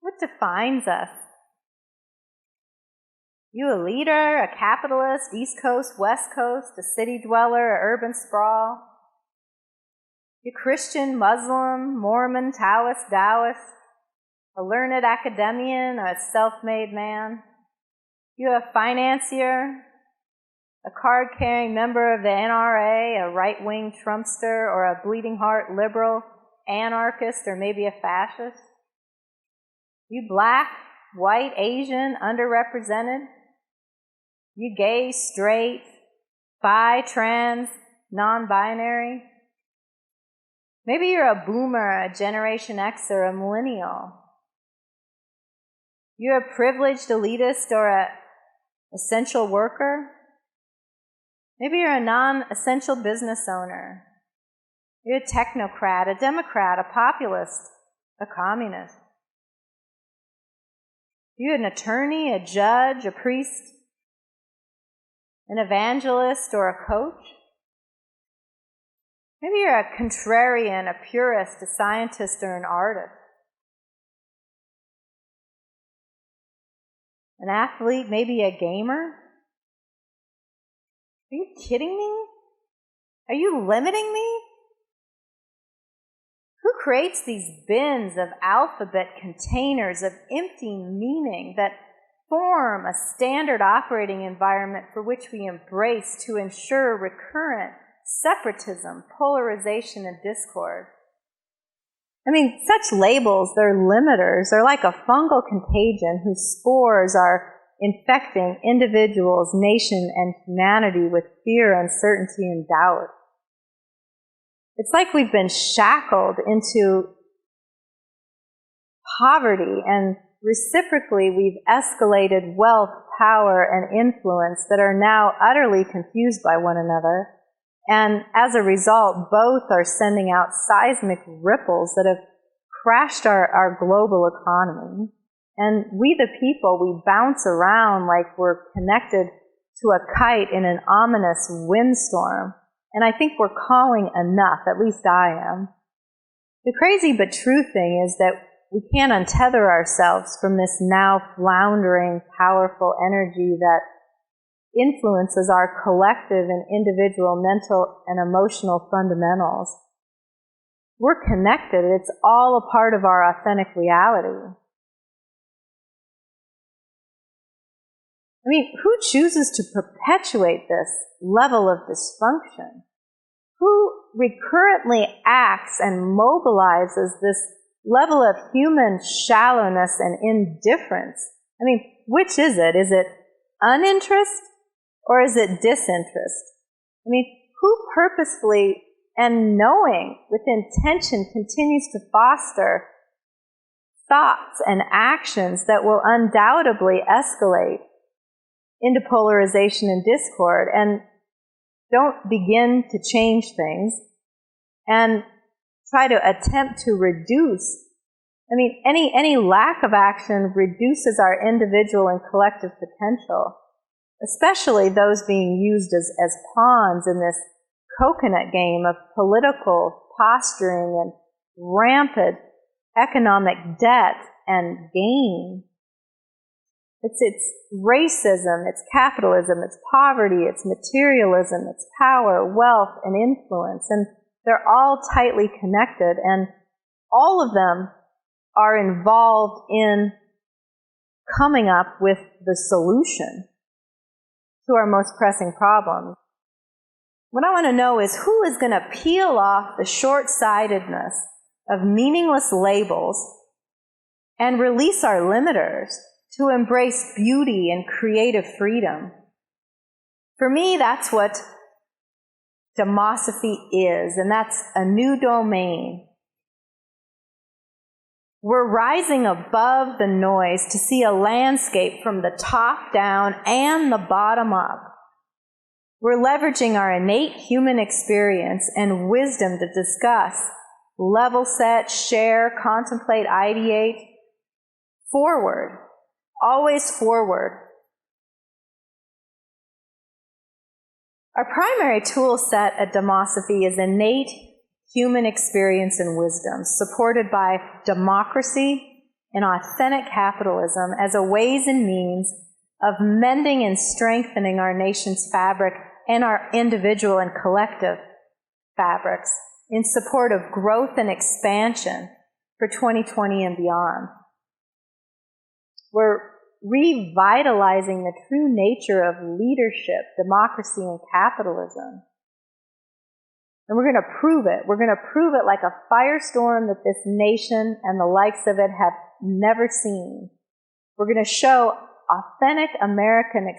What defines us? You a leader, a capitalist, East Coast, West Coast, a city dweller, a urban sprawl? You Christian, Muslim, Mormon, Taoist, Taoist, a learned academician, a self-made man? You a financier, a card-carrying member of the NRA, a right-wing Trumpster, or a bleeding heart liberal, anarchist, or maybe a fascist? You black, white, Asian, underrepresented? You gay, straight, bi, trans, non-binary? Maybe you're a boomer, a Generation X, or a millennial. You're a privileged elitist or an essential worker. Maybe you're a non-essential business owner. You're a technocrat, a Democrat, a populist, a communist. You're an attorney, a judge, a priest, an evangelist, or a coach. Maybe you're a contrarian, a purist, a scientist, or an artist. An athlete, maybe a gamer. Are you kidding me? Are you limiting me? Who creates these bins of alphabet containers of empty meaning that form a standard operating environment for which we embrace to ensure recurrent separatism, polarization, and discord? I mean, such labels, they're limiters. They're like a fungal contagion whose spores are infecting individuals, nation, and humanity with fear, uncertainty, and doubt. It's like we've been shackled into poverty, and reciprocally we've escalated wealth, power, and influence that are now utterly confused by one another. And as a result, both are sending out seismic ripples that have crashed our global economy. And we the people, we bounce around like we're connected to a kite in an ominous windstorm. And I think we're calling enough, at least I am. The crazy but true thing is that we can't untether ourselves from this now floundering, powerful energy that influences our collective and individual mental and emotional fundamentals. We're connected. It's all a part of our authentic reality. I mean, who chooses to perpetuate this level of dysfunction? Who recurrently acts and mobilizes this level of human shallowness and indifference? I mean, which is it? Is it uninterest or is it disinterest? I mean, who purposefully and knowing with intention continues to foster thoughts and actions that will undoubtedly escalate into polarization and discord, and don't begin to change things and try to attempt to reduce. I mean, any lack of action reduces our individual and collective potential, especially those being used as pawns in this coconut game of political posturing and rampant economic debt and gain. It's racism, it's capitalism, it's poverty, it's materialism, it's power, wealth, and influence. And they're all tightly connected, and all of them are involved in coming up with the solution to our most pressing problems. What I want to know is who is going to peel off the short-sightedness of meaningless labels and release our limiters to embrace beauty and creative freedom. For me, that's what demosophy is, and that's a new domain. We're rising above the noise to see a landscape from the top down and the bottom up. We're leveraging our innate human experience and wisdom to discuss, level set, share, contemplate, ideate, forward. Always forward. Our primary tool set at Demosophy is innate human experience and wisdom, supported by democracy in authentic capitalism as a ways and means of mending and strengthening our nation's fabric and our individual and collective fabrics in support of growth and expansion for 2020 and beyond. We're revitalizing the true nature of leadership, democracy, and capitalism. And we're going to prove it. We're going to prove it like a firestorm that this nation and the likes of it have never seen. We're going to show authentic American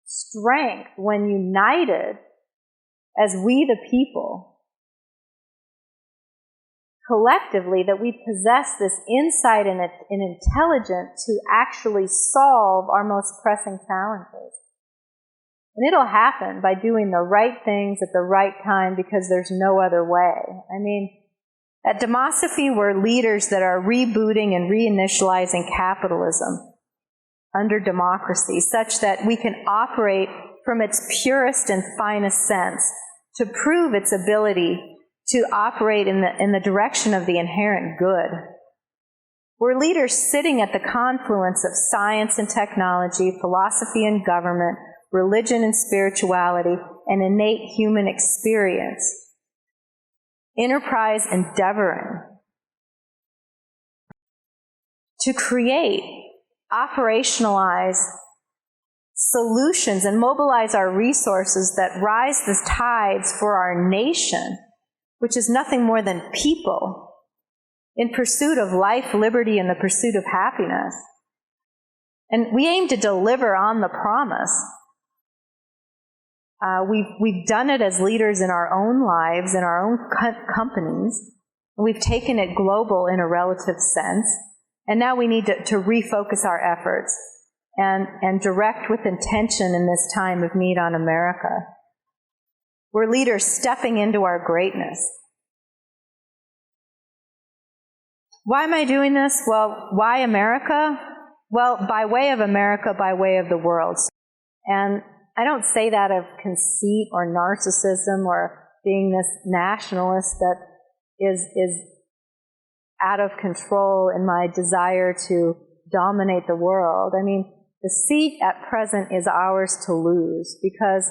strength when united as we the people, collectively, that we possess this insight and intelligence to actually solve our most pressing challenges. And it'll happen by doing the right things at the right time because there's no other way. I mean, at Demosophy, we're leaders that are rebooting and reinitializing capitalism under democracy such that we can operate from its purest and finest sense to prove its ability to operate in the direction of the inherent good. We're leaders sitting at the confluence of science and technology, philosophy and government, religion and spirituality, and innate human experience. Enterprise endeavoring to create, operationalize solutions and mobilize our resources that rise the tides for our nation, which is nothing more than people in pursuit of life, liberty, and the pursuit of happiness. And we aim to deliver on the promise. We've done it as leaders in our own lives, in our own companies. We've taken it global in a relative sense. And now we need to refocus our efforts and direct with intention in this time of need on America. We're leaders stepping into our greatness. Why am I doing this? Well, why America? Well, by way of America, by way of the world. And I don't say that of conceit or narcissism or being this nationalist that is out of control in my desire to dominate the world. I mean, the seat at present is ours to lose because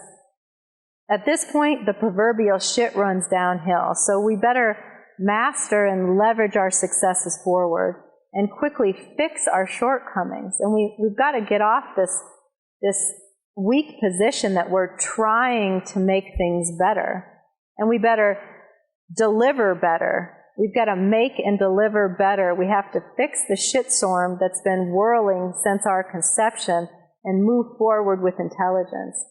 at this point, the proverbial shit runs downhill. So we better master and leverage our successes forward and quickly fix our shortcomings. And we've got to get off this weak position that we're trying to make things better. And we better deliver better. We've got to make and deliver better. We have to fix the shitstorm that's been whirling since our conception and move forward with intelligence.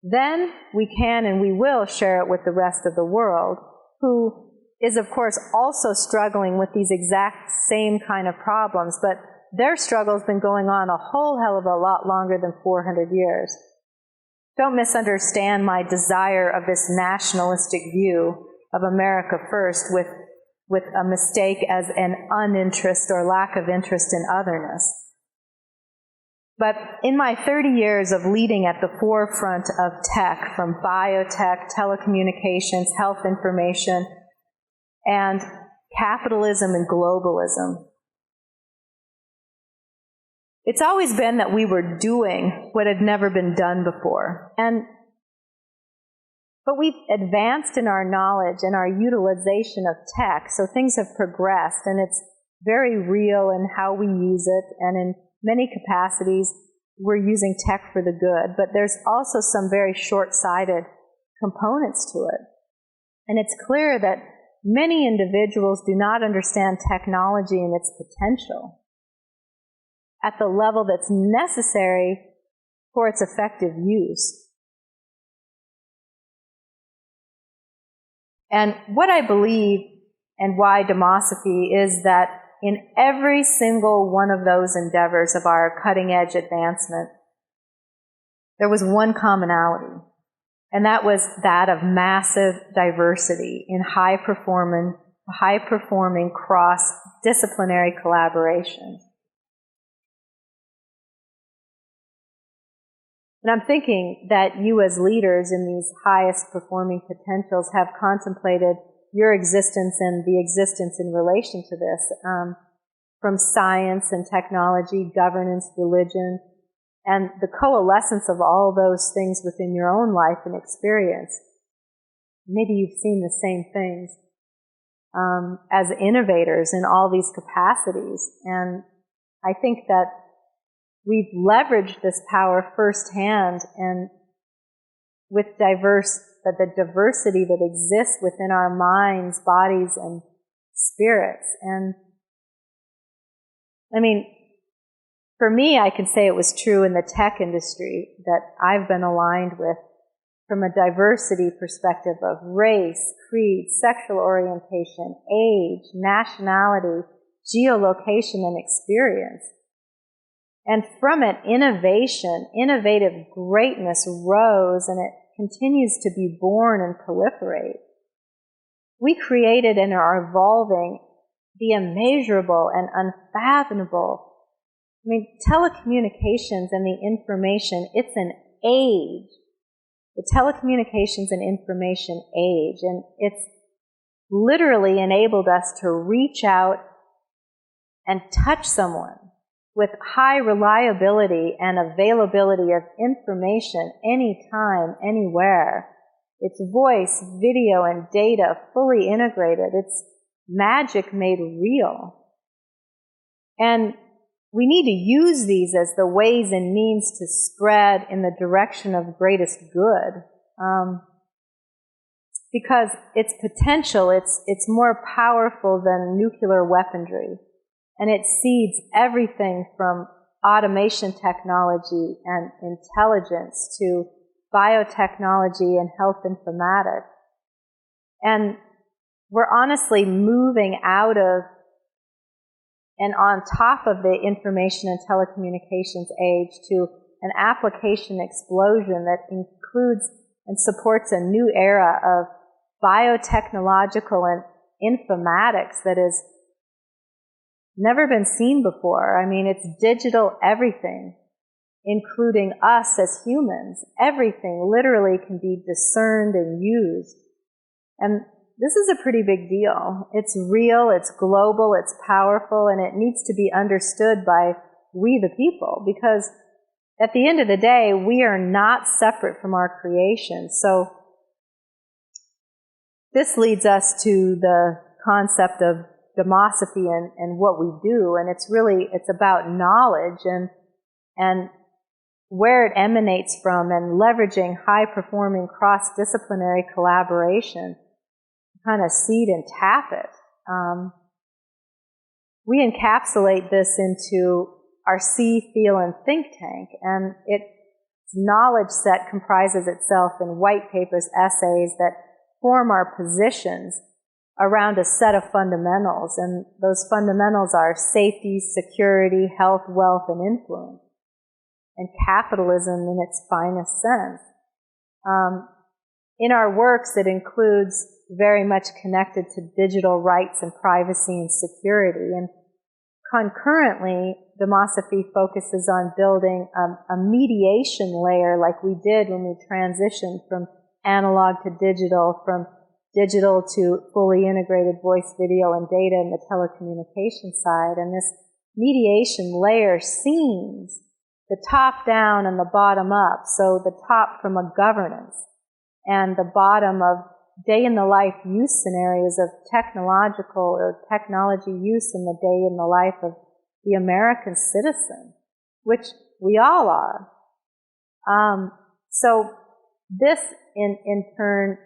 Then we can and we will share it with the rest of the world, who is, of course, also struggling with these exact same kind of problems, but their struggle's been going on a whole hell of a lot longer than 400 years. Don't misunderstand my desire of this nationalistic view of America first with a mistake as an uninterest or lack of interest in otherness. But in my 30 years of leading at the forefront of tech, from biotech, telecommunications, health information, and capitalism and globalism, it's always been that we were doing what had never been done before. But we've advanced in our knowledge and our utilization of tech, so things have progressed, and it's very real in how we use it, and in many capacities we're using tech for the good, but there's also some very short-sighted components to it. And it's clear that many individuals do not understand technology and its potential at the level that's necessary for its effective use. And what I believe and why Demosophy is that in every single one of those endeavors of our cutting-edge advancement, there was one commonality, and that was that of massive diversity in high-performing cross-disciplinary collaboration. And I'm thinking that you as leaders in these highest performing potentials have contemplated your existence and the existence in relation to this. from science and technology, governance, religion, and the coalescence of all those things within your own life and experience. Maybe you've seen the same things as innovators in all these capacities. And I think that we've leveraged this power firsthand, and with the diversity that exists within our minds, bodies, and spirits. And I mean, for me, I can say it was true in the tech industry that I've been aligned with from a diversity perspective of race, creed, sexual orientation, age, nationality, geolocation, and experience. And from it, innovative greatness rose, and it continues to be born and proliferate. We created and are evolving the immeasurable and unfathomable. I mean, telecommunications and the information, it's an age. The telecommunications and information age, and it's literally enabled us to reach out and touch someone with high reliability and availability of information anytime, anywhere. It's voice, video, and data fully integrated. It's magic made real. And we need to use these as the ways and means to spread in the direction of greatest good. Because its potential, it's more powerful than nuclear weaponry. And it seeds everything from automation technology and intelligence to biotechnology and health informatics. And we're honestly moving out of and on top of the information and telecommunications age to an application explosion that includes and supports a new era of biotechnological and informatics that has never been seen before. I mean, it's digital everything, including us as humans. Everything literally can be discerned and used. And this is a pretty big deal. It's real, it's global, it's powerful, and it needs to be understood by we the people, because at the end of the day, we are not separate from our creation. So this leads us to the concept of demosophy and what we do, and it's about knowledge and where it emanates from, and leveraging high-performing cross-disciplinary collaboration kind of seed and tap it. We encapsulate this into our see, feel, and think tank, and its knowledge set comprises itself in white papers, essays that form our positions around a set of fundamentals, and those fundamentals are safety, security, health, wealth, and influence, and capitalism in its finest sense. In our works, it includes very much connected to digital rights and privacy and security. And concurrently, Demosophy focuses on building a mediation layer like we did when we transitioned from analog to digital, from digital to fully integrated voice, video, and data in the telecommunication side. And this mediation layer seams the top down and the bottom up. So the top from a governance, and the bottom of day-in-the-life use scenarios of technological or technology use in the day-in-the-life of the American citizen, which we all are. So this, in turn,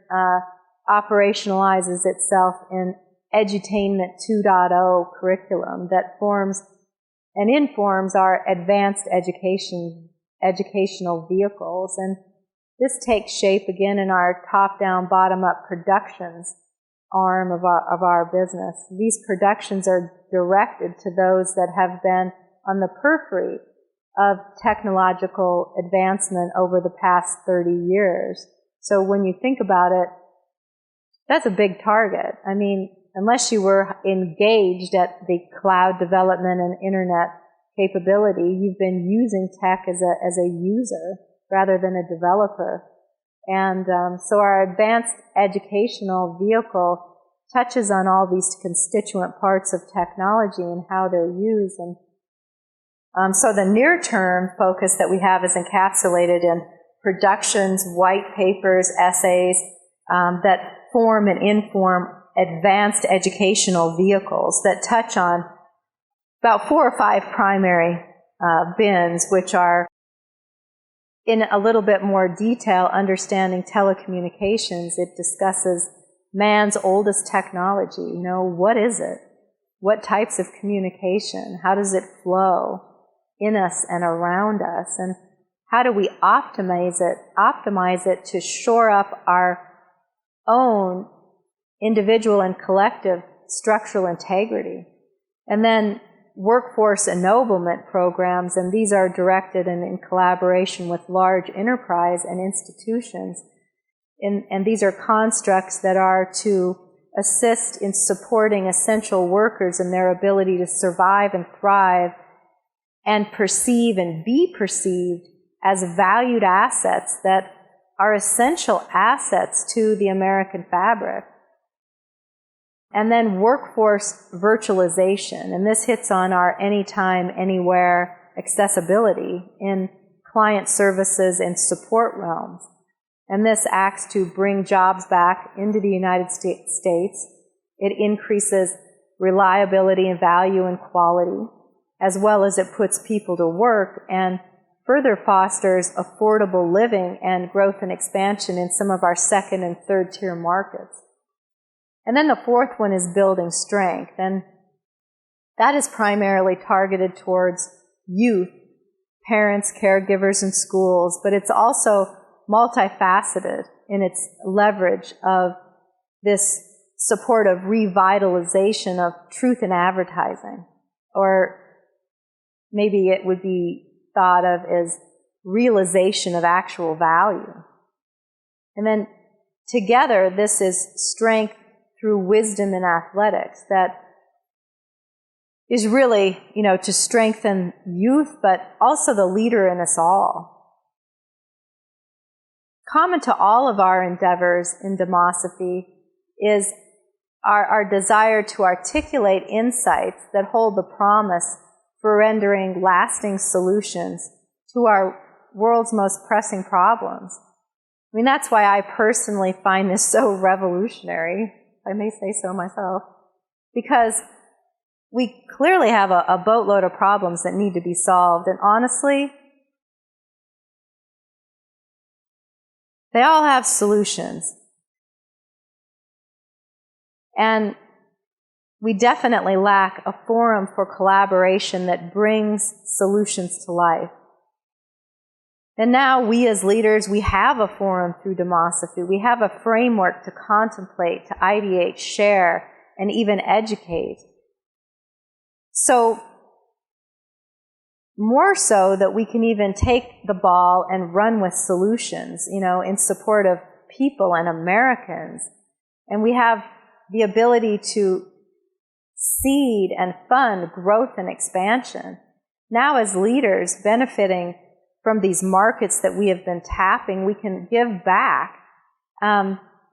operationalizes itself in Edutainment 2.0 curriculum that forms and informs our advanced educational vehicles. And this takes shape again in our top-down, bottom-up productions arm of our business. These productions are directed to those that have been on the periphery of technological advancement over the past 30 years. So when you think about it, that's a big target. I mean, unless you were engaged at the cloud development and internet capability, you've been using tech as a user rather than a developer. And so our advanced educational vehicle touches on all these constituent parts of technology and how they're used. And so the near-term focus that we have is encapsulated in productions, white papers, essays that form and inform advanced educational vehicles that touch on about 4 or 5 primary bins, which are in a little bit more detail understanding telecommunications. It discusses man's oldest technology. What is it? What types of communication? How does it flow in us and around us? And how do we optimize it to shore up our own individual and collective structural integrity? And then workforce ennoblement programs, and these are directed and in collaboration with large enterprise and institutions. And these are constructs that are to assist in supporting essential workers in their ability to survive and thrive and perceive and be perceived as valued assets that are essential assets to the American fabric. And then workforce virtualization, and this hits on our anytime, anywhere accessibility in client services and support realms. And this acts to bring jobs back into the United States. It increases reliability and value and quality, as well as it puts people to work and further fosters affordable living and growth and expansion in some of our second and third tier markets. And then the fourth one is building strength, and that is primarily targeted towards youth, parents, caregivers, and schools, but it's also multifaceted in its leverage of this support of revitalization of truth in advertising, or maybe it would be thought of as realization of actual value. And then together, this is strength through wisdom in athletics that is really, to strengthen youth, but also the leader in us all. Common to all of our endeavors in Demosophy is our desire to articulate insights that hold the promise for rendering lasting solutions to our world's most pressing problems. That's why I personally find this so revolutionary. I may say so myself, because we clearly have a boatload of problems that need to be solved, and honestly, they all have solutions. And we definitely lack a forum for collaboration that brings solutions to life. And now we as leaders, we have a forum through Demosophy. We have a framework to contemplate, to ideate, share, and even educate. So, more so that we can even take the ball and run with solutions, in support of people and Americans. And we have the ability to seed and fund growth and expansion. Now as leaders benefiting from these markets that we have been tapping, we can give back.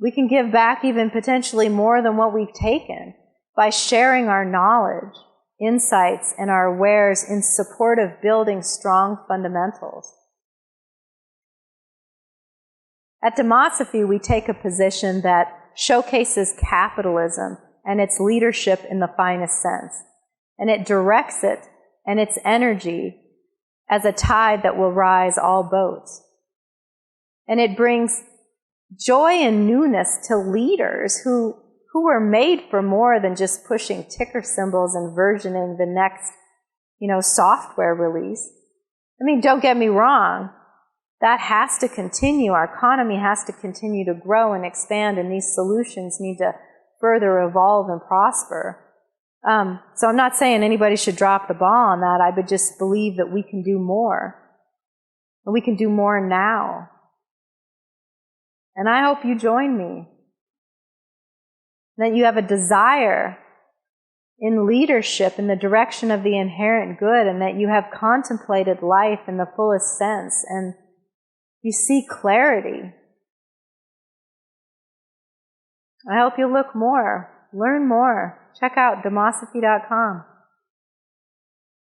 We can give back even potentially more than what we've taken by sharing our knowledge, insights, and our wares in support of building strong fundamentals. At Demosophy, we take a position that showcases capitalism and its leadership in the finest sense, and it directs it and its energy as a tide that will rise all boats. And it brings joy and newness to leaders who were made for more than just pushing ticker symbols and versioning the next, software release. Don't get me wrong. That has to continue. Our economy has to continue to grow and expand, and these solutions need to further evolve and prosper. So I'm not saying anybody should drop the ball on that. I would just believe that we can do more. And we can do more now. And I hope you join me. That you have a desire in leadership in the direction of the inherent good, and that you have contemplated life in the fullest sense, and you see clarity. I hope you look more learn more. Check out demosophy.com.